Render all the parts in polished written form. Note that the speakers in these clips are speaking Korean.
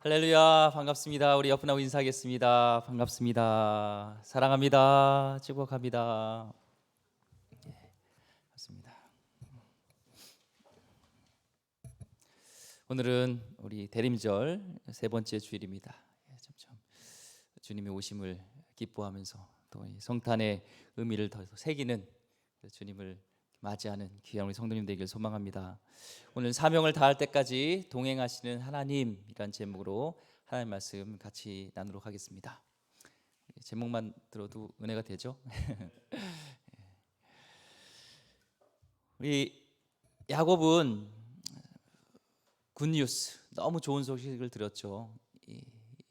할렐루야, 반갑습니다. 우리 옆분하고 인사하겠습니다. 반갑습니다. 사랑합니다. 축복합니다. 반갑습니다. 오늘은 우리 대림절 세 번째 주일입니다. 참 주님의 오심을 기뻐하면서 또 성탄의 의미를 더 새기는 주님을 맞이하는 귀한 우리 성도님 되길 소망합니다. 오늘 사명을 다할 때까지 동행하시는 하나님이란 제목으로 하나님 말씀 같이 나누도록 하겠습니다. 제목만 들어도 은혜가 되죠? 우리 야곱은 굿뉴스, 너무 좋은 소식을 들었죠.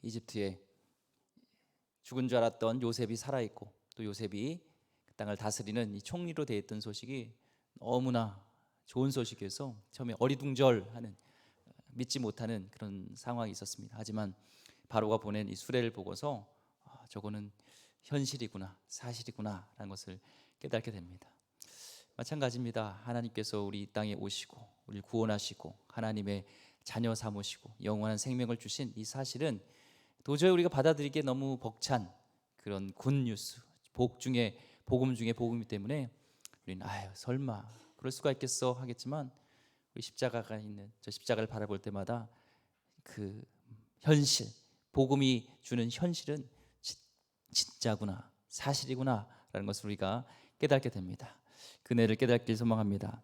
이집트에 죽은 줄 알았던 요셉이 살아있고 또 요셉이 그 땅을 다스리는 이 총리로 되어 있던 소식이 너무나 좋은 소식이어서 처음에 어리둥절하는, 믿지 못하는 그런 상황이 있었습니다. 하지만 바로가 보낸 이 수레를 보고서 저거는 현실이구나, 사실이구나 라는 것을 깨닫게 됩니다. 마찬가지입니다. 하나님께서 우리 이 땅에 오시고 우리를 구원하시고 하나님의 자녀 삼으시고 영원한 생명을 주신 이 사실은 도저히 우리가 받아들이기에 너무 벅찬 그런 굿뉴스, 복음 중에 복음이기 때문에 우리는 설마 그럴 수가 있겠어 하겠지만, 우리 십자가가 있는 저 십자가를 바라볼 때마다 그 현실, 복음이 주는 현실은 진짜구나, 사실이구나 라는 것을 우리가 깨닫게 됩니다. 그네를 깨닫길 소망합니다.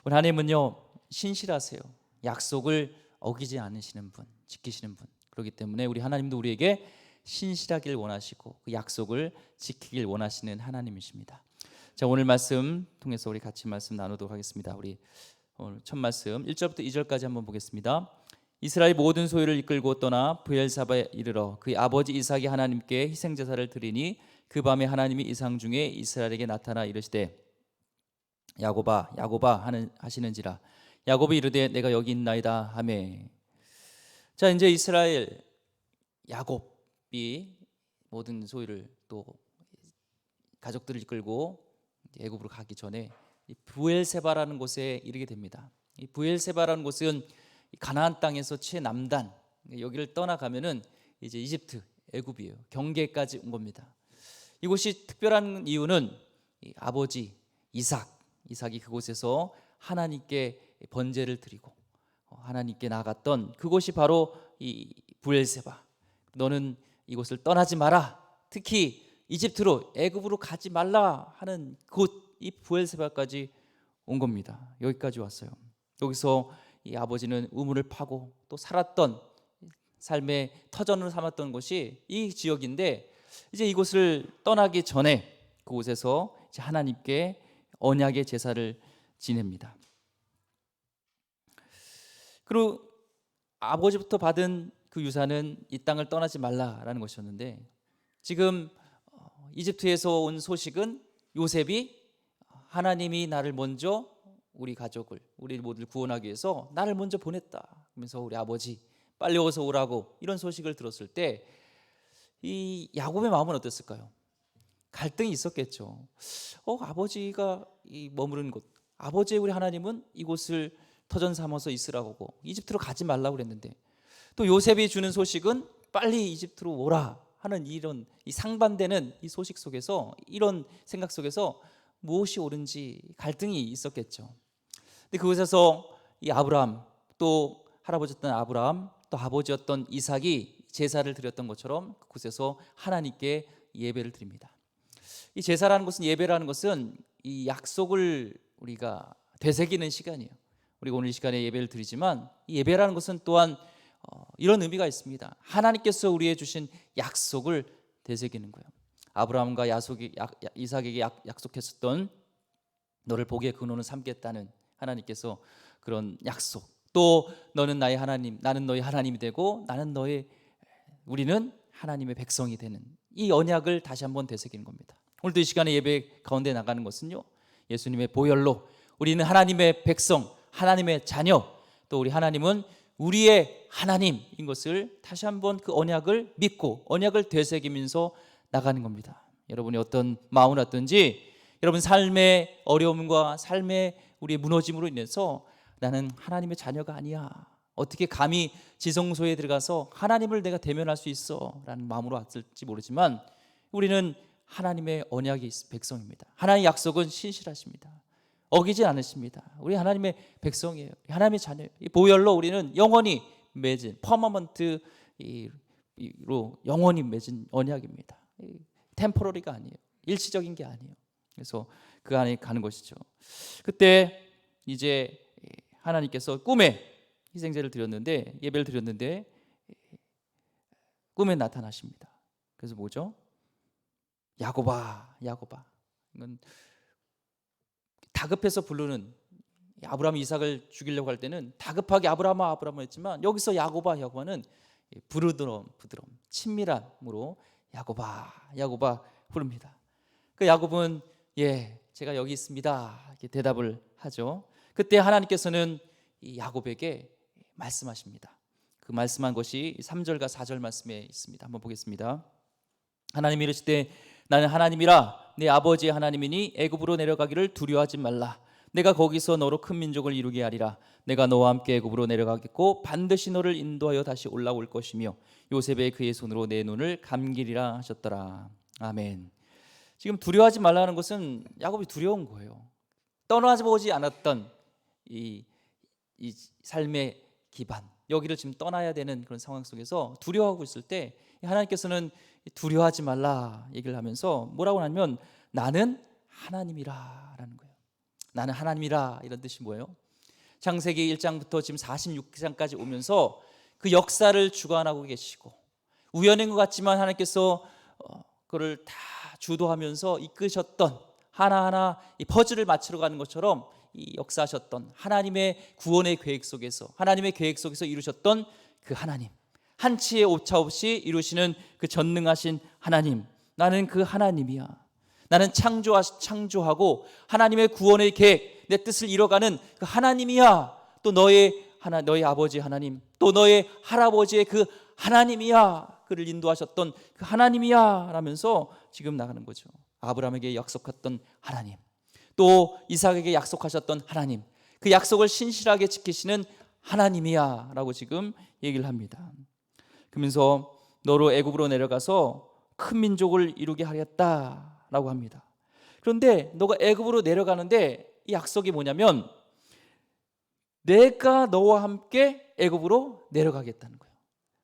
우리 하나님은요 신실하세요. 약속을 어기지 않으시는 분, 지키시는 분. 그렇기 때문에 우리 하나님도 우리에게 신실하길 원하시고 그 약속을 지키길 원하시는 하나님이십니다. 자, 오늘 말씀 통해서 우리 같이 말씀 나누도록 하겠습니다. 우리 오늘 첫 말씀 1절부터 2절까지 한번 보겠습니다. 이스라엘 모든 소유를 이끌고 떠나 브엘사바에 이르러 그의 아버지 이삭이 하나님께 희생제사를 드리니 그 밤에 하나님이 이상 중에 이스라엘에게 나타나 이르시되 야곱아 야곱아 하시는지라. 야곱이 이르되 내가 여기 있나이다 하매. 자, 이제 이스라엘 야곱이 모든 소유를 또 가족들을 이끌고 애굽으로 가기 전에 브엘세바라는 곳에 이르게 됩니다. 이 브엘세바라는 곳은 가나안 땅에서 최남단, 여기를 떠나가면은 이제 이집트, 애굽이에요. 경계까지 온 겁니다. 이곳이 특별한 이유는 이 아버지 이삭이 그곳에서 하나님께 번제를 드리고 하나님께 나갔던 그곳이 바로 이 브엘세바. 너는 이곳을 떠나지 마라. 특히 이집트로, 애굽으로 가지 말라 하는 곳, 이 브엘세바까지 온 겁니다. 여기까지 왔어요. 여기서 이 아버지는 우물을 파고 또 살았던 삶의 터전을 삼았던 곳이 이 지역인데, 이제 이곳을 떠나기 전에 그곳에서 이제 하나님께 언약의 제사를 지냅니다. 그리고 아버지부터 받은 그 유산은 이 땅을 떠나지 말라라는 것이었는데, 지금 이집트에서 온 소식은 요셉이 하나님이 나를 먼저, 우리 가족을, 우리 모두를 구원하기 위해서 나를 먼저 보냈다 그러면서 우리 아버지 빨리 어서 오라고, 이런 소식을 들었을 때 이 야곱의 마음은 어땠을까요? 갈등이 있었겠죠. 아버지가 이 머무른 곳, 아버지의 우리 하나님은 이곳을 터전 삼아서 있으라고 하고 이집트로 가지 말라고 그랬는데, 또 요셉이 주는 소식은 빨리 이집트로 오라 하는 이런 이 상반되는 이 소식 속에서, 이런 생각 속에서 무엇이 옳은지 갈등이 있었겠죠. 근데 그곳에서 이 아브라함, 또 할아버지였던 아브라함, 또 아버지였던 이삭이 제사를 드렸던 것처럼 그곳에서 하나님께 예배를 드립니다. 이 제사라는 것은, 예배라는 것은 이 약속을 우리가 되새기는 시간이에요. 우리가 오늘 이 시간에 예배를 드리지만 이 예배라는 것은 또한 이런 의미가 있습니다. 하나님께서 우리에게 주신 약속을 되새기는 거예요. 아브라함과 이삭에게 약속했었던 너를 복의 근원을 삼겠다는 하나님께서 그런 약속, 또 너는 나의 하나님, 나는 너의 하나님이 되고 우리는 하나님의 백성이 되는 이 언약을 다시 한번 되새기는 겁니다. 오늘도 이 시간에 예배 가운데 나가는 것은요, 예수님의 보혈로 우리는 하나님의 백성, 하나님의 자녀, 또 우리 하나님은 우리의 하나님인 것을 다시 한번 그 언약을 믿고 언약을 되새기면서 나가는 겁니다. 여러분이 어떤 마음을 갖든지, 여러분 삶의 어려움과 삶의 우리의 무너짐으로 인해서 나는 하나님의 자녀가 아니야, 어떻게 감히 지성소에 들어가서 하나님을 내가 대면할 수 있어 라는 마음으로 왔을지 모르지만 우리는 하나님의 언약이 백성입니다. 하나님의 약속은 신실하십니다. 어기지 않으십니다. 우리 하나님의 백성이에요. 하나님의 자녀예요. 이 보혈로 우리는 영원히 맺은 퍼머먼트로 영원히 맺은 언약입니다. 템포러리가 아니에요. 일시적인 게 아니에요. 그래서 그 안에 가는 것이죠. 그때 이제 하나님께서 꿈에 희생제를 드렸는데, 예배를 드렸는데 꿈에 나타나십니다. 그래서 뭐죠? 야곱아, 야곱아. 이건 다급해서 부르는, 아브라함이 이삭을 죽이려고 할 때는 다급하게 아브라함아 아브라함 했지만 여기서 야곱아 야곱아는 부드러움 친밀함으로 야곱아 야곱아 부릅니다. 그 야곱은 제가 여기 있습니다 이렇게 대답을 하죠. 그때 하나님께서는 이 야곱에게 말씀하십니다. 그 말씀한 것이 3절과 4절 말씀에 있습니다. 한번 보겠습니다. 하나님이 이르시되 나는 하나님이라 내 아버지의 하나님이니 애굽으로 내려가기를 두려워하지 말라. 내가 거기서 너로 큰 민족을 이루게 하리라. 내가 너와 함께 애굽으로 내려가겠고 반드시 너를 인도하여 다시 올라올 것이며 요셉의 그의 손으로 내 눈을 감기리라 하셨더라. 아멘. 지금 두려워하지 말라는 것은 야곱이 두려운 거예요. 떠나지 보지 않았던 이 삶의 기반, 여기를 지금 떠나야 되는 그런 상황 속에서 두려워하고 있을 때 하나님께서는 두려워하지 말라 얘기를 하면서 뭐라고 하냐면 나는 하나님이라라는 거예요. 나는 하나님이라, 이런 뜻이 뭐예요? 창세기 1장부터 지금 46장까지 오면서 그 역사를 주관하고 계시고 우연인 것 같지만 하나님께서 그걸 다 주도하면서 이끄셨던, 하나하나 이 퍼즐을 맞추러 가는 것처럼 이 역사하셨던 하나님의 구원의 계획 속에서, 하나님의 계획 속에서 이루셨던 그 하나님, 한치의 오차 없이 이루시는 그 전능하신 하나님, 나는 그 하나님이야. 나는 창조하고 하나님의 구원의 계획, 내 뜻을 이뤄가는 그 하나님이야. 또 너의 아버지 하나님, 또 너의 할아버지의 그 하나님이야. 그를 인도하셨던 그 하나님이야 라면서 지금 나가는 거죠. 아브라함에게 약속했던 하나님, 또 이삭에게 약속하셨던 하나님, 그 약속을 신실하게 지키시는 하나님이야 라고 지금 얘기를 합니다. 그러면서 너로 애굽으로 내려가서 큰 민족을 이루게 하겠다라고 합니다. 그런데 너가 애굽으로 내려가는데 이 약속이 뭐냐면 내가 너와 함께 애굽으로 내려가겠다는 거예요.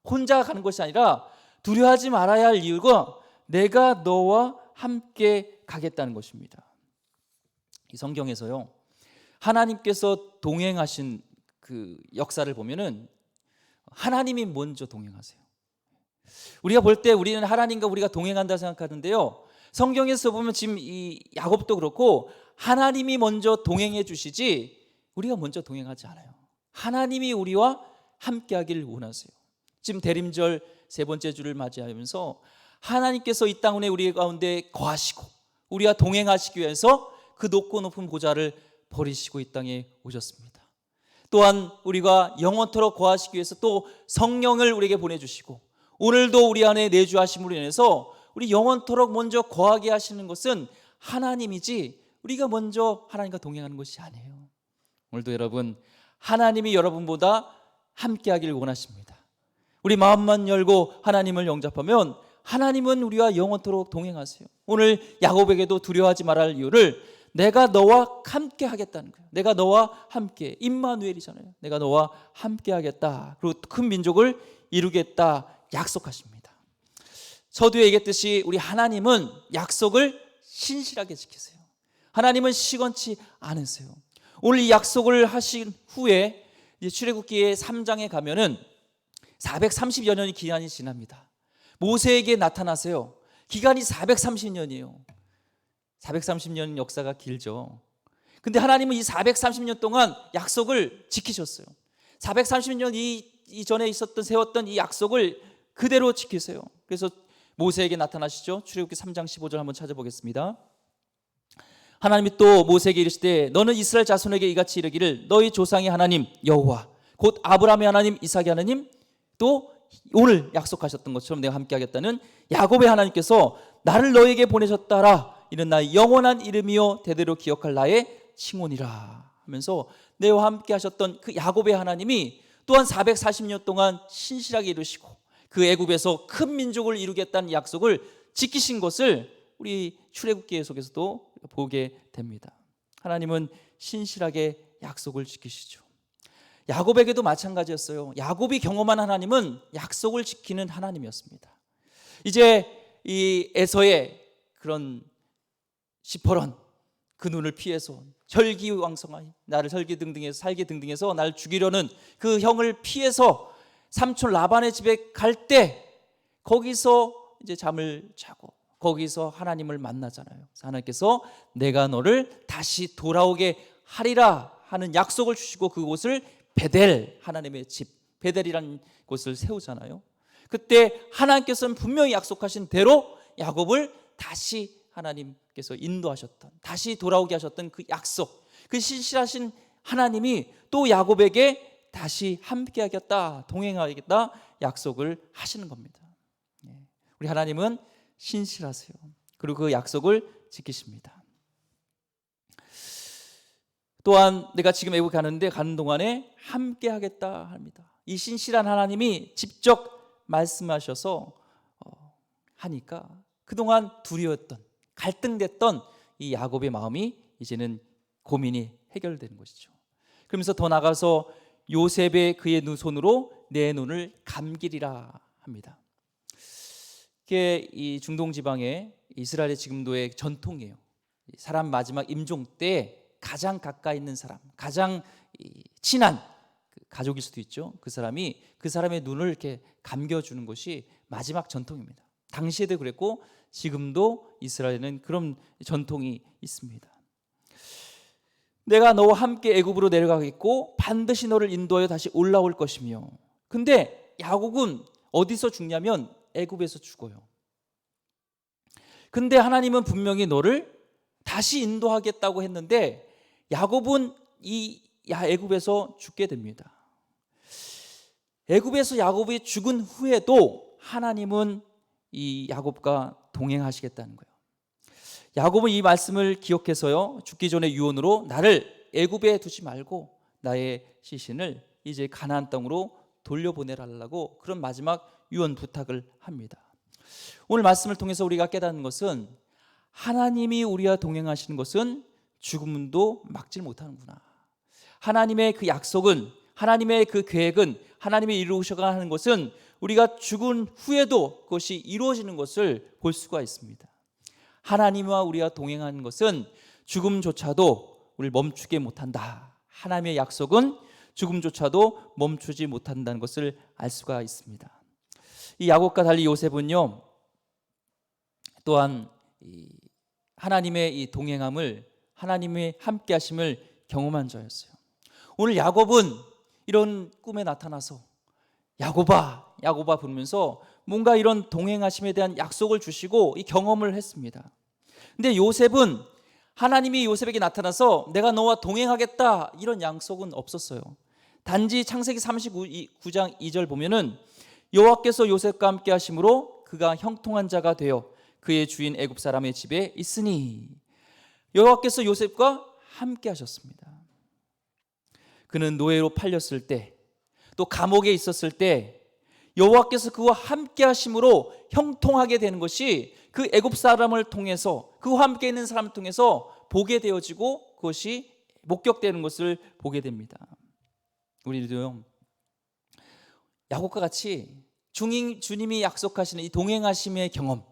혼자 가는 것이 아니라 두려워하지 말아야 할 이유가 내가 너와 함께 가겠다는 것입니다. 이 성경에서요, 하나님께서 동행하신 그 역사를 보면은 하나님이 먼저 동행하세요. 우리가 볼 때 우리는 하나님과 우리가 동행한다 생각하는데요, 성경에서 보면 지금 이 야곱도 그렇고 하나님이 먼저 동행해 주시지 우리가 먼저 동행하지 않아요. 하나님이 우리와 함께하기를 원하세요. 지금 대림절 세 번째 주를 맞이하면서 하나님께서 이 땅에 우리 가운데 거하시고 우리와 동행하시기 위해서 그 높고 높은 보좌를 버리시고 이 땅에 오셨습니다. 또한 우리가 영원토록 거하시기 위해서 또 성령을 우리에게 보내주시고 오늘도 우리 안에 내주하심으로 인해서 우리 영원토록 먼저 거하게 하시는 것은 하나님이지 우리가 먼저 하나님과 동행하는 것이 아니에요. 오늘도 여러분, 하나님이 여러분보다 함께하기를 원하십니다. 우리 마음만 열고 하나님을 영접하면 하나님은 우리와 영원토록 동행하세요. 오늘 야곱에게도 두려워하지 말아야 할 이유를 내가 너와 함께 하겠다는 거예요. 내가 너와 함께, 임마누엘이잖아요. 내가 너와 함께 하겠다. 그리고 큰 민족을 이루겠다 약속하십니다. 서두에 얘기했듯이 우리 하나님은 약속을 신실하게 지키세요. 하나님은 시건치 않으세요. 오늘 이 약속을 하신 후에 출애굽기의 3장에 가면은 430여 년의 기간이 지납니다. 모세에게 나타나세요. 기간이 430년이에요. 430년 역사가 길죠. 근데 하나님은 이 430년 동안 약속을 지키셨어요. 430년 이전에 세웠던 이 약속을 그대로 지키세요. 그래서 모세에게 나타나시죠. 출애굽기 3장 15절 한번 찾아보겠습니다. 하나님이 또 모세에게 이르시되 너는 이스라엘 자손에게 이같이 이르기를 너희 조상의 하나님 여호와 곧 아브라함의 하나님 이삭의 하나님 또 오늘 약속하셨던 것처럼 내가 함께 하겠다는 야곱의 하나님께서 나를 너에게 보내셨다라. 이는 나의 영원한 이름이요 대대로 기억할 나의 칭혼이라 하면서 내와 함께 하셨던 그 야곱의 하나님이 또한 440년 동안 신실하게 이루시고 그 애굽에서 큰 민족을 이루겠다는 약속을 지키신 것을 우리 출애굽기 속에서도 보게 됩니다. 하나님은 신실하게 약속을 지키시죠. 야곱에게도 마찬가지였어요. 야곱이 경험한 하나님은 약속을 지키는 하나님이었습니다. 이제 이 에서의 그런 시퍼런 그 눈을 피해서 혈기왕성하니 나를 혈기등등해서 살기등등해서 나를 죽이려는 그 형을 피해서 삼촌 라반의 집에 갈 때 거기서 이제 잠을 자고 거기서 하나님을 만나잖아요. 하나님께서 내가 너를 다시 돌아오게 하리라 하는 약속을 주시고 그곳을 베델, 하나님의 집 베델이라는 곳을 세우잖아요. 그때 하나님께서는 분명히 약속하신 대로 야곱을 다시 하나님께서 인도하셨던, 다시 돌아오게 하셨던 그 약속, 그 신실하신 하나님이 또 야곱에게 다시 함께하겠다, 동행하겠다 약속을 하시는 겁니다. 우리 하나님은 신실하세요. 그리고 그 약속을 지키십니다. 또한 내가 지금 애굽 가는데 가는 동안에 함께하겠다 합니다. 이 신실한 하나님이 직접 말씀하셔서 하니까 그동안 두려웠던, 갈등됐던 이 야곱의 마음이 이제는 고민이 해결되는 것이죠. 그러면서 더 나가서 요셉의 그의 손으로 내 눈을 감기리라 합니다. 이게 이 중동 지방의 이스라엘의 지금도의 전통이에요. 사람 마지막 임종 때 가장 가까이 있는 사람, 가장 친한 가족일 수도 있죠. 그 사람이 그 사람의 눈을 이렇게 감겨주는 것이 마지막 전통입니다. 당시에도 그랬고 지금도 이스라엘에는 그런 전통이 있습니다. 내가 너와 함께 애굽으로 내려가겠고 반드시 너를 인도하여 다시 올라올 것이며. 근데 야곱은 어디서 죽냐면 애굽에서 죽어요. 근데 하나님은 분명히 너를 다시 인도하겠다고 했는데 야곱은 이 애굽에서 죽게 됩니다. 애굽에서 야곱이 죽은 후에도 하나님은 이 야곱과 동행하시겠다는 거예요. 야곱은 이 말씀을 기억해서요, 죽기 전에 유언으로 나를 애굽에 두지 말고 나의 시신을 이제 가나안 땅으로 돌려보내라고 그런 마지막 유언 부탁을 합니다. 오늘 말씀을 통해서 우리가 깨닫는 것은 하나님이 우리와 동행하시는 것은 죽음도 막지 못하는구나. 하나님의 그 약속은, 하나님의 그 계획은, 하나님이 이루셔가는 것은 우리가 죽은 후에도 그것이 이루어지는 것을 볼 수가 있습니다. 하나님과 우리와 동행하는 것은 죽음조차도 우리를 멈추게 못한다. 하나님의 약속은 죽음조차도 멈추지 못한다는 것을 알 수가 있습니다. 이 야곱과 달리 요셉은요, 또한 하나님의 이 동행함을, 하나님의 함께하심을 경험한 자였어요. 오늘 야곱은 이런 꿈에 나타나서 야곱아, 야곱아 부르면서 뭔가 이런 동행하심에 대한 약속을 주시고 이 경험을 했습니다. 근데 요셉은 하나님이 요셉에게 나타나서 내가 너와 동행하겠다 이런 약속은 없었어요. 단지 창세기 39장 2절 보면은 여호와께서 요셉과 함께 하심으로 그가 형통한 자가 되어 그의 주인 애굽 사람의 집에 있으니. 여호와께서 요셉과 함께 하셨습니다. 그는 노예로 팔렸을 때, 또 감옥에 있었을 때 여호와께서 그와 함께 하심으로 형통하게 되는 것이 그 애굽 사람을 통해서, 그와 함께 있는 사람을 통해서 보게 되어지고 그것이 목격되는 것을 보게 됩니다. 우리도요, 야곱과 같이 주님이 약속하시는 이 동행하심의 경험,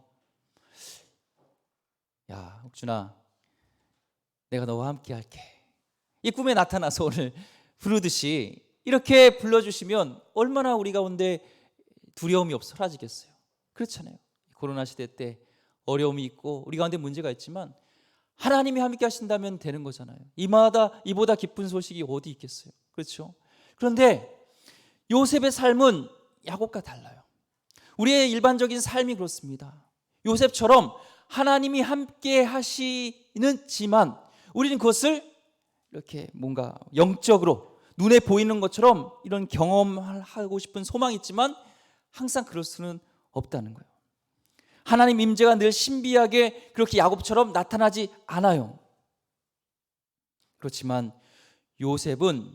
야 옥준아 내가 너와 함께 할게, 이 꿈에 나타나서 오늘 부르듯이 이렇게 불러주시면 얼마나 우리 가운데 두려움이 없어 사라지겠어요. 그렇잖아요. 코로나 시대 때 어려움이 있고 우리 가운데 문제가 있지만 하나님이 함께 하신다면 되는 거잖아요. 이보다 기쁜 소식이 어디 있겠어요. 그렇죠? 그런데 요셉의 삶은 야곱과 달라요. 우리의 일반적인 삶이 그렇습니다. 요셉처럼 하나님이 함께 하시는지만 우리는 그것을 이렇게 뭔가 영적으로 눈에 보이는 것처럼 이런 경험하고 싶은 소망이 있지만 항상 그럴 수는 없다는 거예요. 하나님 임재가 늘 신비하게 그렇게 야곱처럼 나타나지 않아요. 그렇지만 요셉은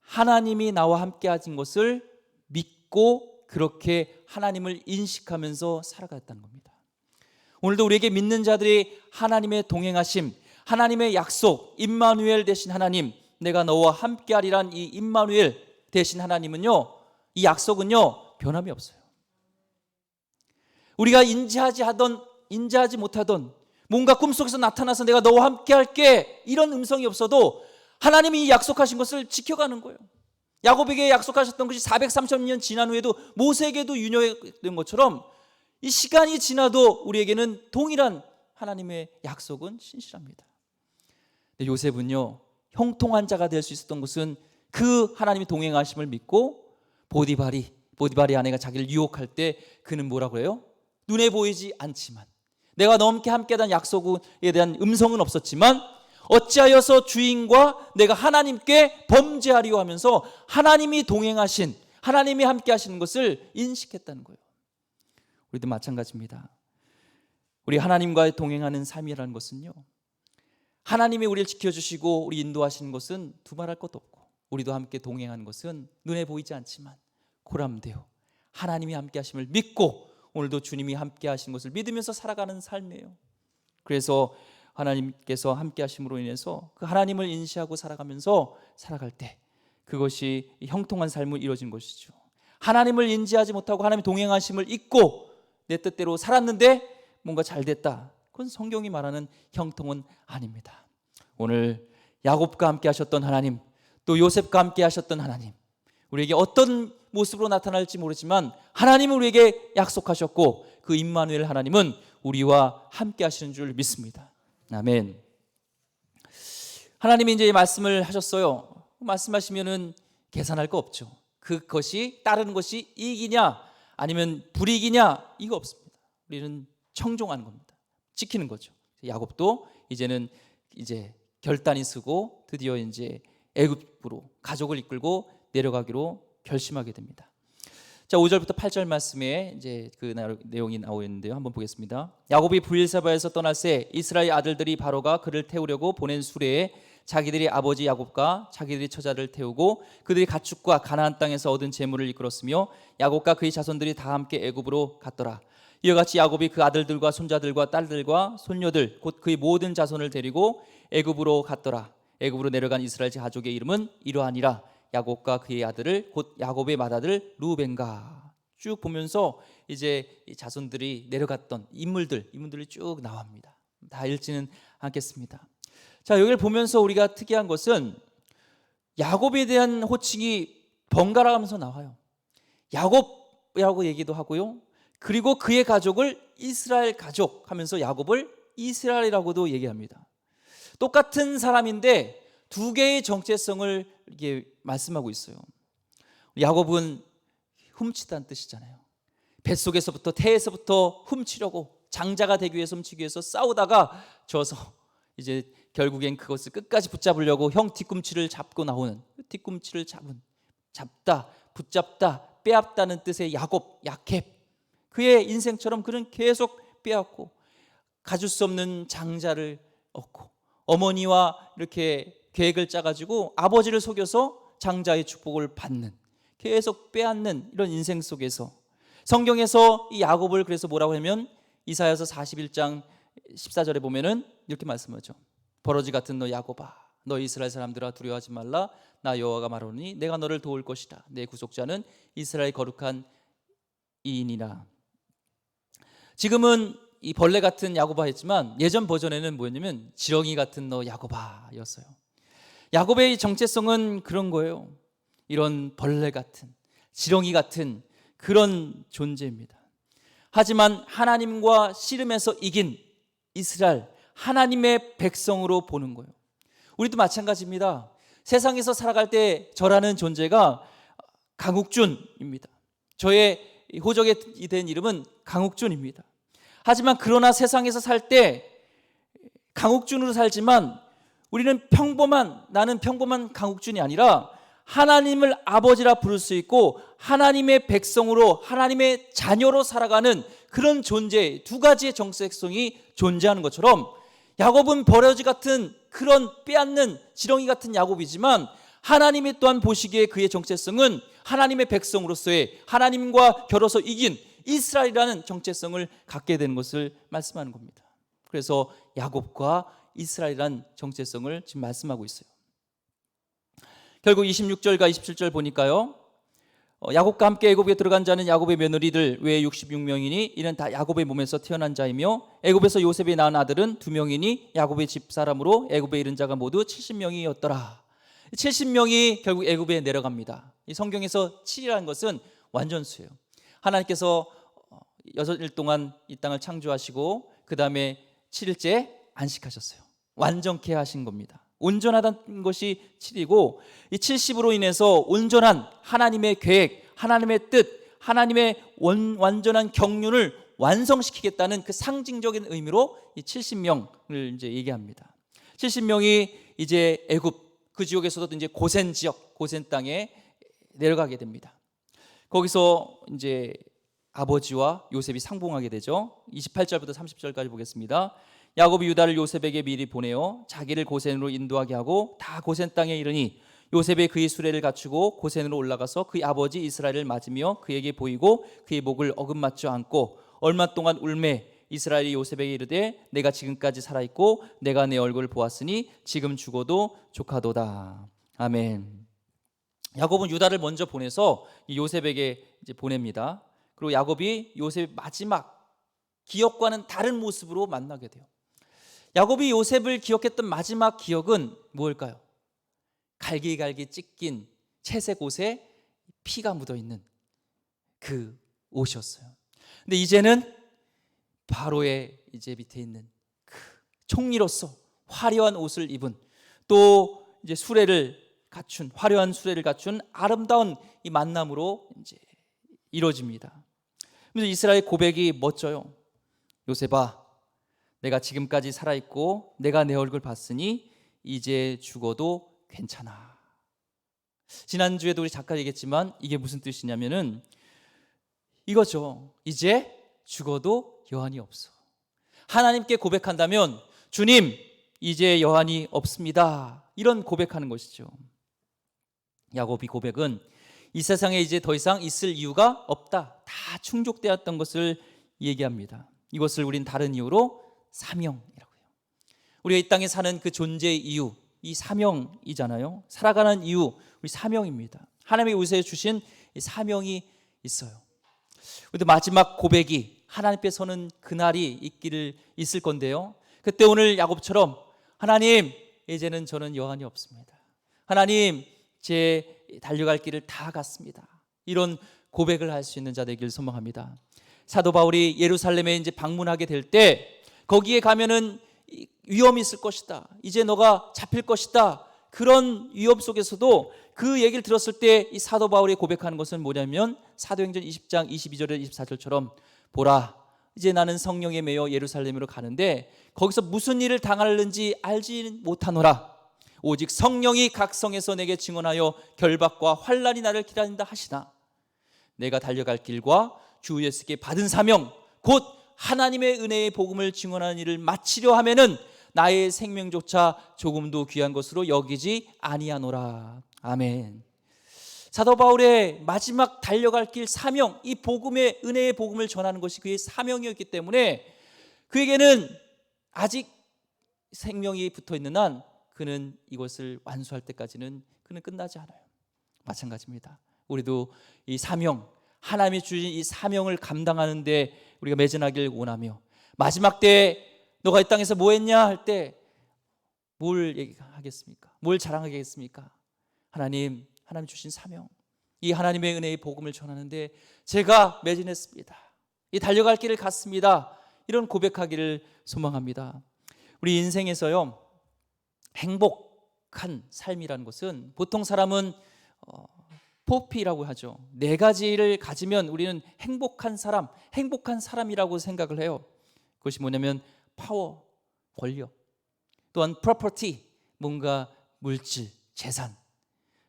하나님이 나와 함께 하신 것을 믿고 그렇게 하나님을 인식하면서 살아갔다는 겁니다. 오늘도 우리에게 믿는 자들이 하나님의 동행하심, 하나님의 약속, 임마누엘 되신 하나님, 내가 너와 함께 하리란 이 임마누엘 되신 하나님은요, 이 약속은요 변함이 없어요. 우리가 인지하지 못하던 뭔가 꿈속에서 나타나서 내가 너와 함께 할게 이런 음성이 없어도 하나님이 약속하신 것을 지켜가는 거예요. 야곱에게 약속하셨던 것이 430년 지난 후에도 모세에게도 유효된 것처럼 이 시간이 지나도 우리에게는 동일한 하나님의 약속은 신실합니다. 요셉은요 형통한 자가 될 수 있었던 것은 그 하나님이 동행하심을 믿고 보디발의 아내가 자기를 유혹할 때 그는 뭐라고 해요? 눈에 보이지 않지만 내가 너와 함께 하던 약속에 대한 음성은 없었지만 어찌하여서 주인과 내가 하나님께 범죄하리요 하면서 하나님이 동행하신, 하나님이 함께 하시는 것을 인식했다는 거예요. 우리도 마찬가지입니다. 우리 하나님과 동행하는 삶이라는 것은요, 하나님이 우리를 지켜주시고 우리 인도하시는 것은 두말할 것도 없고, 우리도 함께 동행하는 것은 눈에 보이지 않지만 코람되어 하나님이 함께 하심을 믿고 오늘도 주님이 함께 하신 것을 믿으면서 살아가는 삶이에요. 그래서 하나님께서 함께 하심으로 인해서 그 하나님을 인식하고 살아가면서 살아갈 때 그것이 형통한 삶을 이루어진 것이죠. 하나님을 인지하지 못하고 하나님 동행하심을 잊고 내 뜻대로 살았는데 뭔가 잘 됐다, 그건 성경이 말하는 형통은 아닙니다. 오늘 야곱과 함께 하셨던 하나님, 또 요셉과 함께 하셨던 하나님, 우리에게 어떤 모습으로 나타날지 모르지만 하나님은 우리에게 약속하셨고 그 임마누엘 하나님은 우리와 함께 하시는 줄 믿습니다. 아멘. 하나님이 이제 말씀을 하셨어요. 말씀하시면은 계산할 거 없죠. 그것이 따르는 것이 이익이냐 아니면 불이익이냐 이거 없습니다. 우리는 청종하는 겁니다. 지키는 거죠. 야곱도 이제는 결단이 쓰고 드디어 이제 애굽으로 가족을 이끌고 내려가기로 결심하게 됩니다. 자, 5절부터 8절 말씀에 이제 그 내용이 나오고 있는데요. 한번 보겠습니다. 야곱이 브엘사바에서 떠날 새 이스라엘 아들들이 바로가 그를 태우려고 보낸 수레에 자기들이 아버지 야곱과 자기들이 처자를 태우고 그들이 가축과 가나안 땅에서 얻은 재물을 이끌었으며 야곱과 그의 자손들이 다 함께 애굽으로 갔더라. 이와 같이 야곱이 그 아들들과 손자들과 딸들과 손녀들 곧 그의 모든 자손을 데리고 애굽으로 갔더라. 애굽으로 내려간 이스라엘 가족의 이름은 이러하니라. 야곱과 그의 아들을 곧 야곱의 맏아들 루벤가. 쭉 보면서 이제 자손들이 내려갔던 인물들이 쭉 나옵니다. 다 읽지는 않겠습니다. 자, 여기를 보면서 우리가 특이한 것은 야곱에 대한 호칭이 번갈아 가면서 나와요. 야곱이라고 얘기도 하고요. 그리고 그의 가족을 이스라엘 가족 하면서 야곱을 이스라엘이라고도 얘기합니다. 똑같은 사람인데 두 개의 정체성을 이게 말씀하고 있어요. 야곱은 훔치다는 뜻이잖아요. 뱃속에서부터 태에서부터 훔치려고, 장자가 되기 위해서 훔치기 위해서 싸우다가 져서 이제 결국엔 그것을 끝까지 붙잡으려고 형 뒤꿈치를 잡고 나오는, 뒤꿈치를 잡다, 붙잡다, 빼앗다는 뜻의 야곱, 야캡. 그의 인생처럼 그는 계속 빼앗고 가질 수 없는 장자를 얻고 어머니와 이렇게 계획을 짜가지고 아버지를 속여서 장자의 축복을 받는, 계속 빼앗는 이런 인생 속에서 성경에서 이 야곱을 그래서 뭐라고 하면 이사야서 41장 14절에 보면은 이렇게 말씀하죠. 버러지 같은 너 야곱아, 너 이스라엘 사람들아 두려워하지 말라. 나 여호와가 말하노니 내가 너를 도울 것이다. 내 구속자는 이스라엘 거룩한 이인이라. 지금은 이 벌레 같은 야곱아 했지만 예전 버전에는 뭐였냐면 지렁이 같은 너 야곱아였어요. 야곱의 정체성은 그런 거예요. 이런 벌레 같은, 지렁이 같은 그런 존재입니다. 하지만 하나님과 씨름해서 이긴 이스라엘, 하나님의 백성으로 보는 거예요. 우리도 마찬가지입니다. 세상에서 살아갈 때 저라는 존재가 강욱준입니다. 저의 호적이 된 이름은 강욱준입니다. 하지만 그러나 세상에서 살 때 강욱준으로 살지만 우리는 나는 평범한 강욱준이 아니라 하나님을 아버지라 부를 수 있고 하나님의 백성으로, 하나님의 자녀로 살아가는 그런 존재, 두 가지의 정체성이 존재하는 것처럼 야곱은 버러지 같은 그런 빼앗는 지렁이 같은 야곱이지만 하나님이 또한 보시기에 그의 정체성은 하나님의 백성으로서의 하나님과 겨뤄서 이긴 이스라엘이라는 정체성을 갖게 되는 것을 말씀하는 겁니다. 그래서 야곱과 이스라엘이라는 정체성을 지금 말씀하고 있어요. 결국 26절과 27절 보니까요, 야곱과 함께 애굽에 들어간 자는 야곱의 며느리들 외에 66명이니 이는 다 야곱의 몸에서 태어난 자이며 애굽에서 요셉이 낳은 아들은 2명이니 야곱의 집 사람으로 애굽에 이른 자가 모두 70명이었더라. 70명이 결국 애굽에 내려갑니다. 이 성경에서 7이라는 것은 완전수예요. 하나님께서 6일 동안 이 땅을 창조하시고 그 다음에 7일째 안식하셨어요. 완전케 하신 겁니다. 온전하다는 것이 7이고 이 70으로 인해서 온전한 하나님의 계획, 하나님의 뜻, 하나님의 완전한 경륜을 완성시키겠다는 그 상징적인 의미로 이 70명을 이제 얘기합니다. 70명이 이제 애굽 그 지역에서도 이제 고센 지역, 고센 땅에 내려가게 됩니다. 거기서 이제 아버지와 요셉이 상봉하게 되죠. 28절부터 30절까지 보겠습니다. 야곱이 유다를 요셉에게 미리 보내어 자기를 고센으로 인도하게 하고 다 고센 땅에 이르니 요셉이 그의 수레를 갖추고 고센으로 올라가서 그의 아버지 이스라엘을 맞으며 그에게 보이고 그의 목을 어긋맞지 않고 얼마 동안 울매 이스라엘이 요셉에게 이르되 내가 지금까지 살아있고 내가 내 얼굴을 보았으니 지금 죽어도 족하도다. 아멘. 야곱은 유다를 먼저 보내서 요셉에게 이제 보냅니다. 그리고 야곱이 요셉의 마지막 기억과는 다른 모습으로 만나게 돼요. 야곱이 요셉을 기억했던 마지막 기억은 무엇일까요? 갈기갈기 찢긴 채색 옷에 피가 묻어있는 그 옷이었어요. 근데 이제는 바로의 이제 밑에 있는 그 총리로서 화려한 옷을 입은 또 이제 수레를 갖춘 화려한 수레를 갖춘 아름다운 이 만남으로 이제 이루어집니다. 그래서 이스라엘 고백이 멋져요. 요셉아, 내가 지금까지 살아있고 내가 내 얼굴 봤으니 이제 죽어도 괜찮아. 지난주에도 우리 작가 얘기했지만 이게 무슨 뜻이냐면은 이거죠. 이제 죽어도 여한이 없어. 하나님께 고백한다면 주님, 이제 여한이 없습니다. 이런 고백하는 것이죠. 야곱이 고백은 이 세상에 이제 더 이상 있을 이유가 없다. 다 충족되었던 것을 얘기합니다. 이것을 우린 다른 이유로 사명이라고 해요. 우리가 이 땅에 사는 그 존재의 이유, 이 사명이잖아요. 살아가는 이유, 우리 사명입니다. 하나님이 우리에게 주신 이 사명이 있어요. 그런데 마지막 고백이 하나님께 서는 그날이 있을 건데요. 그때 오늘 야곱처럼 하나님, 이제는 저는 여한이 없습니다. 하나님, 제 달려갈 길을 다 갔습니다. 이런 고백을 할 수 있는 자 되길 소망합니다. 사도 바울이 예루살렘에 이제 방문하게 될 때 거기에 가면은 위험이 있을 것이다. 이제 너가 잡힐 것이다. 그런 위험 속에서도 그 얘기를 들었을 때 이 사도 바울이 고백하는 것은 뭐냐면 사도행전 20장 22절에 24절처럼 보라, 이제 나는 성령에 매여 예루살렘으로 가는데 거기서 무슨 일을 당하는지 알지 못하노라. 오직 성령이 각 성에서 내게 증언하여 결박과 환난이 나를 기다린다 하시나 내가 달려갈 길과 주 예수께 받은 사명 곧 하나님의 은혜의 복음을 증언하는 일을 마치려 하면은 나의 생명조차 조금도 귀한 것으로 여기지 아니하노라. 아멘. 사도 바울의 마지막 달려갈 길 사명, 이 복음의 은혜의 복음을 전하는 것이 그의 사명이었기 때문에 그에게는 아직 생명이 붙어 있는 한 그는 이것을 완수할 때까지는 그는 끝나지 않아요. 마찬가지입니다. 우리도 이 사명, 하나님이 주신 이 사명을 감당하는 데 우리가 매진하길 원하며 마지막 때 너가 이 땅에서 뭐 했냐 할 때 뭘 얘기하겠습니까? 뭘 자랑하겠습니까? 하나님 주신 사명, 이 하나님의 은혜의 복음을 전하는데 제가 매진했습니다. 이 달려갈 길을 갔습니다. 이런 고백하기를 소망합니다. 우리 인생에서요, 행복한 삶이라는 것은 보통 사람은 포피라고 하죠. 4가지를 가지면 우리는 행복한 사람이라고 생각을 해요. 그것이 뭐냐면 파워, 권력, 또한 property, 뭔가 물질, 재산,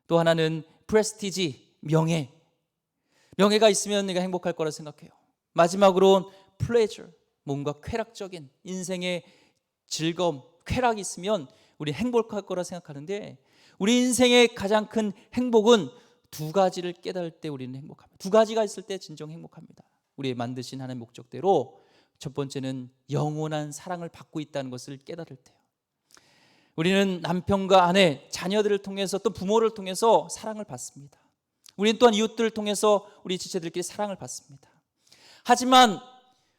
또 하나는 프레스티지, 명예가 있으면 내가 행복할 거라 생각해요. 마지막으로 pleasure, 뭔가 쾌락적인 인생의 즐거움, 쾌락이 있으면 우리 행복할 거라 생각하는데 우리 인생의 가장 큰 행복은 두 가지를 깨달을 때 우리는 행복합니다. 두 가지가 있을 때 진정 행복합니다. 우리의 만드신 하나님의 목적대로 첫 번째는 영원한 사랑을 받고 있다는 것을 깨달을 때요. 우리는 남편과 아내, 자녀들을 통해서 또 부모를 통해서 사랑을 받습니다. 우리는 또한 이웃들을 통해서 우리 지체들끼리 사랑을 받습니다. 하지만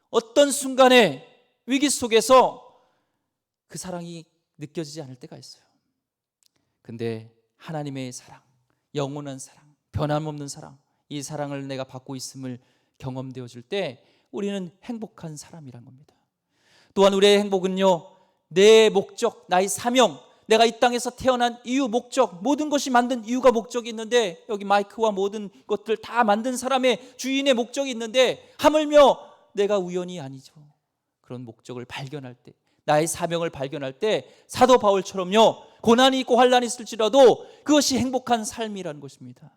어떤 순간에 위기 속에서 그 사랑이 느껴지지 않을 때가 있어요. 근데 하나님의 사랑, 영원한 사랑, 변함없는 사랑, 이 사랑을 내가 받고 있음을 경험되어질 때 우리는 행복한 사람이란 겁니다. 또한 우리의 행복은요, 내 목적, 나의 사명, 내가 이 땅에서 태어난 이유, 목적, 모든 것이 만든 이유가 목적이 있는데, 여기 마이크와 모든 것들 다 만든 사람의 주인의 목적이 있는데 하물며 내가 우연이 아니죠. 그런 목적을 발견할 때, 나의 사명을 발견할 때 사도 바울처럼요, 고난이 있고 환난이 있을지라도 그것이 행복한 삶이라는 것입니다.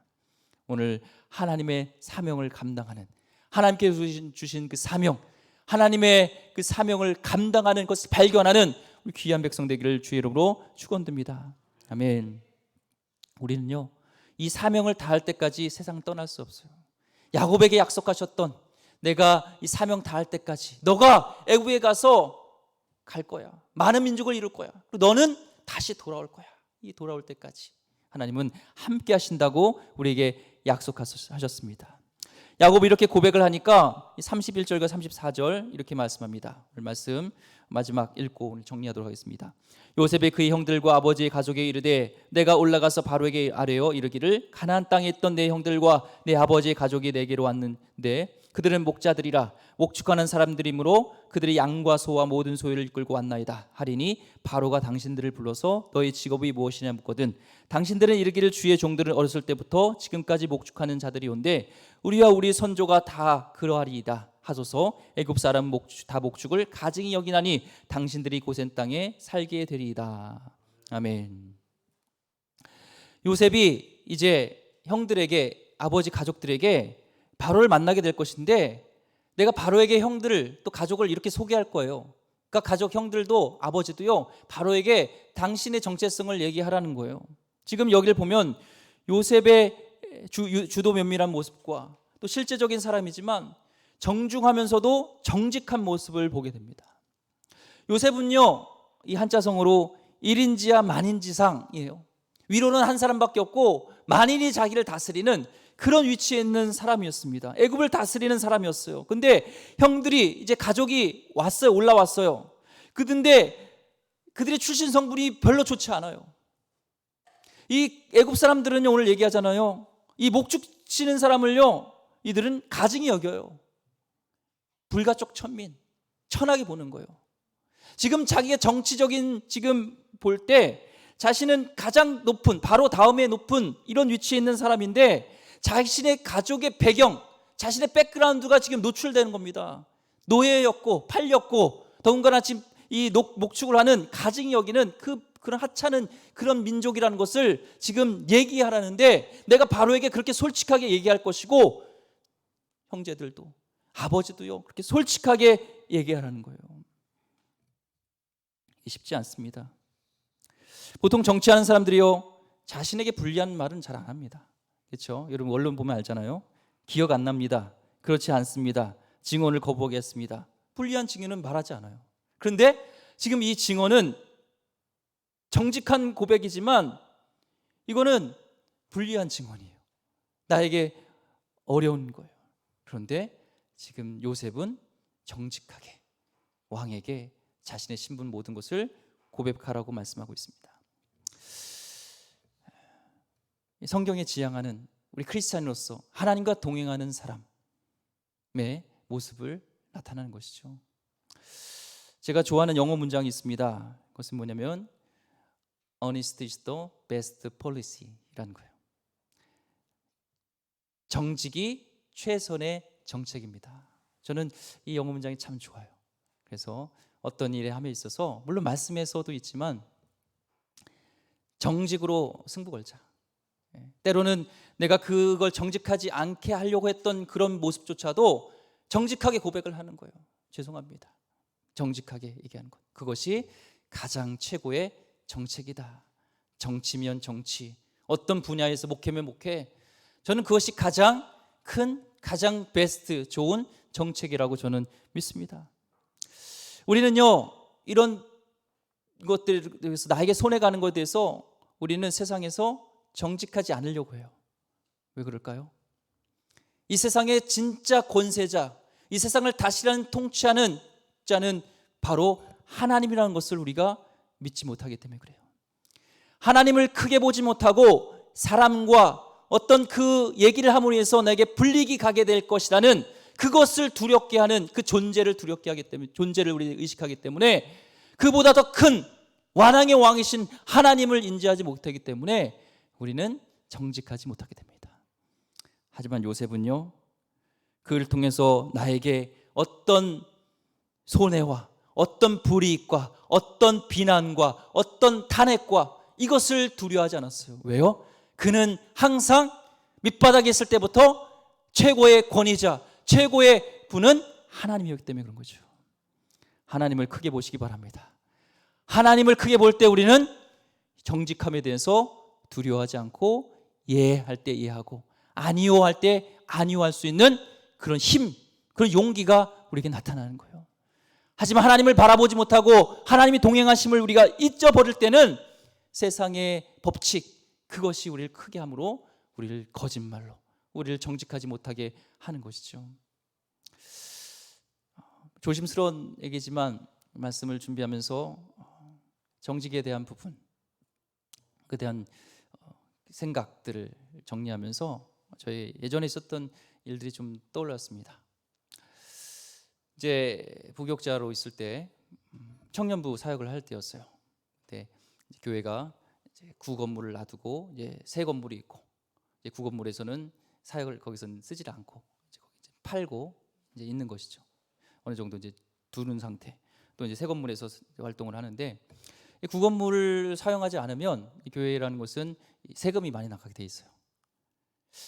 오늘 하나님의 사명을 감당하는, 하나님께서 주신 그 사명, 하나님의 그 사명을 감당하는 것을 발견하는 우리 귀한 백성 되기를 주의 이름으로 축원드립니다. 아멘. 우리는요, 이 사명을 다할 때까지 세상 떠날 수 없어요. 야곱에게 약속하셨던, 내가 이 사명 다할 때까지 너가 애굽에 가서 갈 거야, 많은 민족을 이룰 거야, 그리고 너는 다시 돌아올 거야. 이 돌아올 때까지 하나님은 함께 하신다고 우리에게 약속하셨습니다. 야곱이 이렇게 고백을 하니까 31절과 34절 이렇게 말씀합니다. 오늘 말씀 마지막 읽고 오늘 정리하도록 하겠습니다. 요셉이 그의 형들과 아버지의 가족에게 이르되 내가 올라가서 바로에게 아뢰어 이르기를 가나안 땅에 있던 내 형들과 내 아버지의 가족이 내게로 왔는데 그들은 목자들이라 목축하는 사람들이므로 그들이 양과 소와 모든 소유를 이끌고 왔나이다 하리니 바로가 당신들을 불러서 너희 직업이 무엇이냐 묻거든 당신들은 이르기를 주의 종들은 어렸을 때부터 지금까지 목축하는 자들이 온데 우리와 우리 선조가 다 그러하리이다 하소서. 애굽 사람 다 목축을 가증히 여기나니 당신들이 고센 땅에 살게 되리이다. 아멘. 요셉이 이제 형들에게, 아버지 가족들에게 바로를 만나게 될 것인데, 내가 바로에게 형들을 또 가족을 이렇게 소개할 거예요. 그러니까 가족 형들도 아버지도요, 바로에게 당신의 정체성을 얘기하라는 거예요. 지금 여기를 보면 요셉의 주도 면밀한 모습과 또 실제적인 사람이지만 정중하면서도 정직한 모습을 보게 됩니다. 요셉은요, 이 한자성어로 1인지하 만인지상이에요. 위로는 한 사람밖에 없고 만인이 자기를 다스리는 그런 위치에 있는 사람이었습니다. 애굽을 다스리는 사람이었어요. 근데 형들이 이제 가족이 왔어요. 올라왔어요. 그런데 그들의 출신 성분이 별로 좋지 않아요. 이 애굽 사람들은요, 오늘 얘기하잖아요, 이 목축 치는 사람을요, 이들은 가증히 여겨요. 불가촉 천민, 천하게 보는 거예요. 지금 자기가 정치적인 지금 볼 때 자신은 가장 높은, 바로 다음에 높은 이런 위치에 있는 사람인데 자신의 가족의 배경, 자신의 백그라운드가 지금 노출되는 겁니다. 노예였고 팔렸고 더군다나 지금 이 목축을 하는 가증히 여기는 그런 하찮은 그런 민족이라는 것을 지금 얘기하라는데, 내가 바로에게 그렇게 솔직하게 얘기할 것이고 형제들도 아버지도요 그렇게 솔직하게 얘기하라는 거예요. 쉽지 않습니다. 보통 정치하는 사람들이요 자신에게 불리한 말은 잘 안 합니다. 그렇죠? 여러분 언론 보면 알잖아요. 기억 안 납니다. 그렇지 않습니다. 증언을 거부하겠습니다. 불리한 증언은 말하지 않아요. 그런데 지금 이 증언은 정직한 고백이지만 이거는 불리한 증언이에요. 나에게 어려운 거예요. 그런데 지금 요셉은 정직하게 왕에게 자신의 신분 모든 것을 고백하라고 말씀하고 있습니다. 성경에 지향하는 우리 크리스찬으로서 하나님과 동행하는 사람의 모습을 나타나는 것이죠. 제가 좋아하는 영어 문장이 있습니다. 그것은 뭐냐면 Honesty is the best policy라는 거예요. 정직이 최선의 정책입니다. 저는 이 영어 문장이 참 좋아요. 그래서 어떤 일에 함에 있어서 물론 말씀에서도 있지만 정직으로 승부 걸자. 때로는 내가 그걸 정직하지 않게 하려고 했던 그런 모습조차도 정직하게 고백을 하는 거예요. 죄송합니다. 정직하게 얘기하는 것. 그것이 가장 최고의 정책이다. 정치면 정치, 어떤 분야에서 목회면 목회, 저는 그것이 가장 큰, 가장 베스트, 좋은 정책이라고 저는 믿습니다. 우리는요, 이런 것들에서 나에게 손해가는 것에 대해서 우리는 세상에서 정직하지 않으려고 해요. 왜 그럴까요? 이 세상의 진짜 권세자, 이 세상을 다스리는 통치하는 자는 바로 하나님이라는 것을 우리가 믿지 못하기 때문에 그래요. 하나님을 크게 보지 못하고 사람과 어떤 그 얘기를 함으로 해서 내게 불이익이 가게 될 것이라는 그것을 두렵게 하는, 그 존재를 두렵게 하기 때문에, 존재를 우리 의식하기 때문에, 그보다 더 큰 완왕의 왕이신 하나님을 인지하지 못하기 때문에 우리는 정직하지 못하게 됩니다. 하지만 요셉은요, 그를 통해서 나에게 어떤 손해와 어떤 불이익과 어떤 비난과 어떤 탄핵과 이것을 두려워하지 않았어요. 왜요? 그는 항상 밑바닥에 있을 때부터 최고의 권위자, 최고의 분은 하나님이었기 때문에 그런 거죠. 하나님을 크게 보시기 바랍니다. 하나님을 크게 볼 때 우리는 정직함에 대해서 두려워하지 않고, 예할 때 예하고 아니요 할 때 아니요 할 수 있는 그런 힘, 그런 용기가 우리에게 나타나는 거예요. 하지만 하나님을 바라보지 못하고 하나님이 동행하심을 우리가 잊어버릴 때는 세상의 법칙, 그것이 우리를 크게 함으로 우리를 거짓말로, 우리를 정직하지 못하게 하는 것이죠. 조심스러운 얘기지만 말씀을 준비하면서 정직에 대한 부분, 그에 대한 생각들을 정리하면서 저희 예전에 있었던 일들이 좀 떠올랐습니다. 이제 부교육자로 있을 때 청년부 사역을 할 때였어요. 그때 교회가 이제 구 건물을 놔두고 이제 새 건물이 있고, 이제 구 건물에서는 사역을 거기서는 쓰질 않고 이제 거기 이제 팔고 이제 있는 것이죠. 어느 정도 이제 두는 상태. 또 이제 새 건물에서 활동을 하는데, 이 구 건물을 사용하지 않으면 이 교회라는 곳은 세금이 많이 나가게 돼 있어요.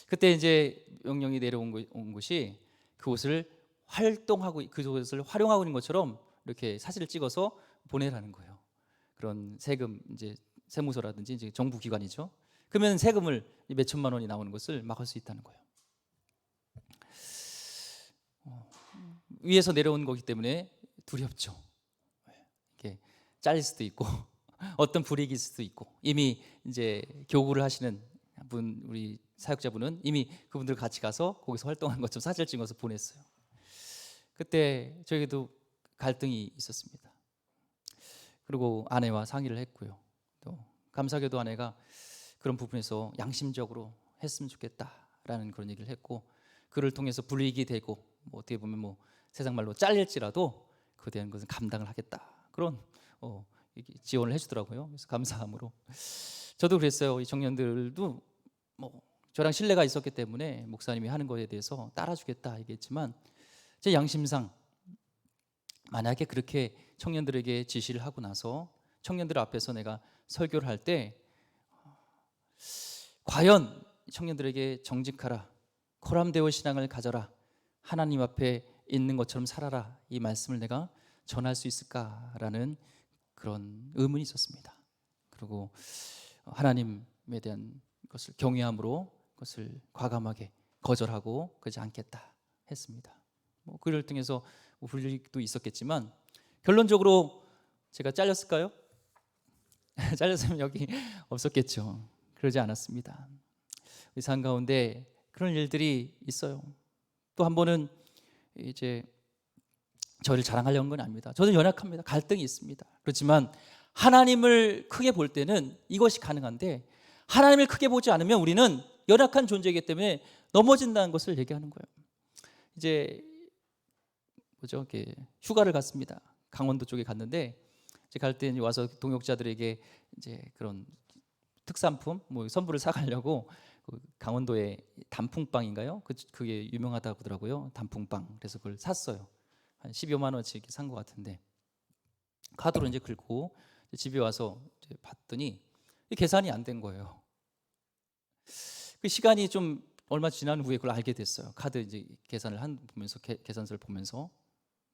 그때 이제 명령이 내려온 곳이 그곳을 활동하고, 그곳을 활용하고 있는 것처럼 이렇게 사진을 찍어서 보내라는 거예요. 그런 세금, 이제 세무서라든지 이제 정부 기관이죠. 그러면 세금을 몇 천만 원이 나오는 것을 막을 수 있다는 거예요. 위에서 내려온 거기 때문에 두렵죠. 이렇게 잘릴 수도 있고 어떤 불이익이 있을 수도 있고, 이미 이제 교구를 하시는 분, 우리 사역자분은 이미 그분들 같이 가서 거기서 활동한 것처럼 사진을 찍어서 보냈어요. 그때 저에게도 갈등이 있었습니다. 그리고 아내와 상의를 했고요. 또 감사하게도 아내가 그런 부분에서 양심적으로 했으면 좋겠다라는 그런 얘기를 했고, 그를 통해서 불이익이 되고 뭐 어떻게 보면 뭐 세상 말로 잘릴지라도 그에 대한 것은 감당을 하겠다, 그런 지원을 해주더라고요. 그래서 감사함으로 저도 그랬어요. 이 청년들도 뭐 저랑 신뢰가 있었기 때문에 목사님이 하는 것에 대해서 따라주겠다 얘기했지만, 제 양심상 만약에 그렇게 청년들에게 지시를 하고 나서 청년들 앞에서 내가 설교를 할 때 과연 청년들에게 정직하라, 코람데오 신앙을 가져라, 하나님 앞에 있는 것처럼 살아라, 이 말씀을 내가 전할 수 있을까라는 그런 의문이 있었습니다. 그리고 하나님에 대한 것을 경외함으로 그것을 과감하게 거절하고 그러지 않겠다 했습니다. 뭐 그를 통해서 불이익도 있었겠지만 결론적으로 제가 잘렸을까요? 잘렸으면 여기 없었겠죠. 그러지 않았습니다. 우리 삶 가운데 그런 일들이 있어요. 또 한 번은 이제 저를 자랑하려는 건 아닙니다. 저도 연약합니다. 갈등이 있습니다. 그렇지만 하나님을 크게 볼 때는 이것이 가능한데, 하나님을 크게 보지 않으면 우리는 연약한 존재이기 때문에 넘어진다는 것을 얘기하는 거예요. 이제 뭐죠? 이렇게 휴가를 갔습니다. 강원도 쪽에 갔는데, 이제 갈 때 와서 동역자들에게 이제 그런 특산품 뭐 선물을 사가려고 강원도에 단풍빵인가요? 그게 유명하다고 하더라고요. 단풍빵. 그래서 그걸 샀어요. 한 12만 원치 이렇게 산 것 같은데, 카드로 이제 긁고 집에 와서 이제 봤더니 계산이 안 된 거예요. 그 시간이 좀 얼마 지난 후에 그걸 알게 됐어요. 카드 이제 계산을 보면서 계산서를 보면서.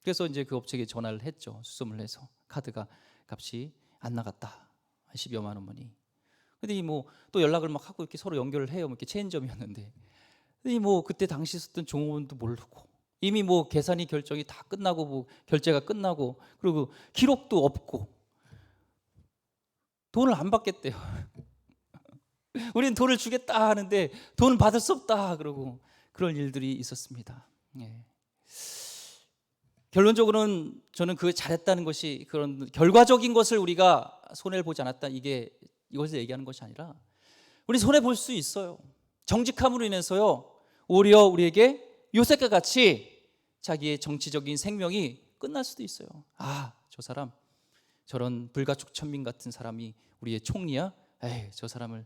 그래서 이제 그 업체에 전화를 했죠. 수소문을 해서 카드가 값이 안 나갔다. 12여만 원만이. 근데 뭐 또 연락을 막 하고 이렇게 서로 연결을 해요. 뭐 이렇게 체인점이었는데, 근데 뭐 그때 당시 썼던 종업원도 모르고 이미 뭐 계산이 결정이 다 끝나고 뭐 결제가 끝나고 그리고 기록도 없고 돈을 안 받겠대요. 우리는 돈을 주겠다 하는데 돈을 받을 수 없다 그러고 그런 일들이 있었습니다. 예. 결론적으로는 저는 그 잘했다는 것이 그런 결과적인 것을 우리가 손해를 보지 않았다 이것을 얘기하는 것이 아니라 우리 손해 볼 수 있어요. 정직함으로 인해서요 오히려 우리에게 요셉과 같이 자기의 정치적인 생명이 끝날 수도 있어요. 저 사람 저런 불가촉 천민 같은 사람이 우리의 총리야? 에이, 저 사람을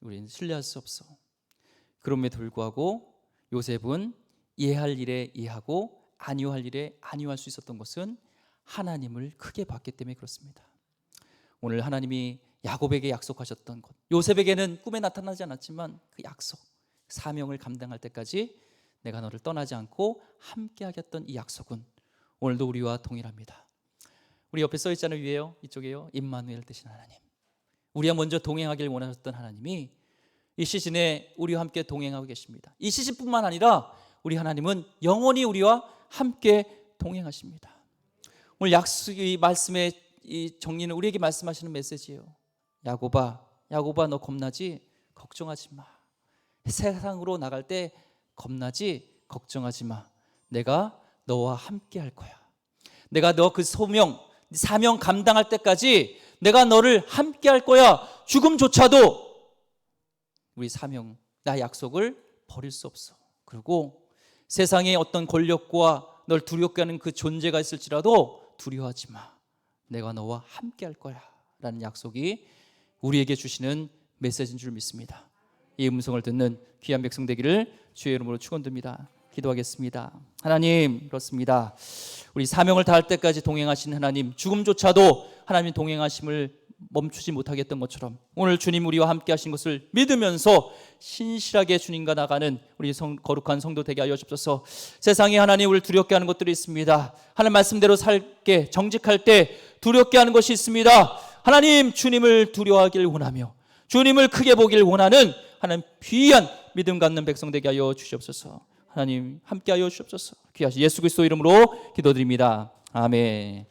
우리는 신뢰할 수 없어. 그럼에도 불구하고 요셉은 이해할 일에 이해하고 안위할 일에 안위할 수 있었던 것은 하나님을 크게 봤기 때문에 그렇습니다. 오늘 하나님이 야곱에게 약속하셨던 것, 요셉에게는 꿈에 나타나지 않았지만 그 약속, 사명을 감당할 때까지 내가 너를 떠나지 않고 함께 하겠던 이 약속은 오늘도 우리와 동일합니다. 우리 옆에 써 있잖아요. 위에요, 이쪽에요. 임마누엘 되신 하나님, 우리와 먼저 동행하길 원하셨던 하나님이 이 시즌에 우리와 함께 동행하고 계십니다. 이 시즌뿐만 아니라 우리 하나님은 영원히 우리와 함께 동행하십니다. 오늘 이 말씀의 이 정리는 우리에게 말씀하시는 메시지예요. 야곱아, 야곱아, 너 겁나지? 걱정하지 마. 세상으로 나갈 때 겁나지? 걱정하지 마. 내가 너와 함께 할 거야. 내가 너 그 사명 감당할 때까지 내가 너를 함께 할 거야. 죽음조차도 우리 사명, 나의 약속을 버릴 수 없어. 그리고 세상에 어떤 권력과 널 두렵게 하는 그 존재가 있을지라도 두려워하지 마. 내가 너와 함께 할 거야 라는 약속이 우리에게 주시는 메시지인 줄 믿습니다. 이 음성을 듣는 귀한 백성 되기를 주의 이름으로 축원드립니다. 기도하겠습니다. 하나님, 그렇습니다. 우리 사명을 다할 때까지 동행하신 하나님, 죽음조차도 하나님 동행하심을 멈추지 못하게 했던 것처럼 오늘 주님 우리와 함께 하신 것을 믿으면서 신실하게 주님과 나가는 우리 거룩한 성도 되게 하여 주옵소서. 세상에 하나님 우리를 두렵게 하는 것들이 있습니다. 하나님 말씀대로 살게 정직할 때 두렵게 하는 것이 있습니다. 하나님, 주님을 두려워하길 원하며 주님을 크게 보길 원하는 하나님 귀한 믿음 갖는 백성 되게 하여 주시옵소서. 하나님 함께 하여 주옵소서. 귀하신 예수 그리스도 이름으로 기도드립니다. 아멘.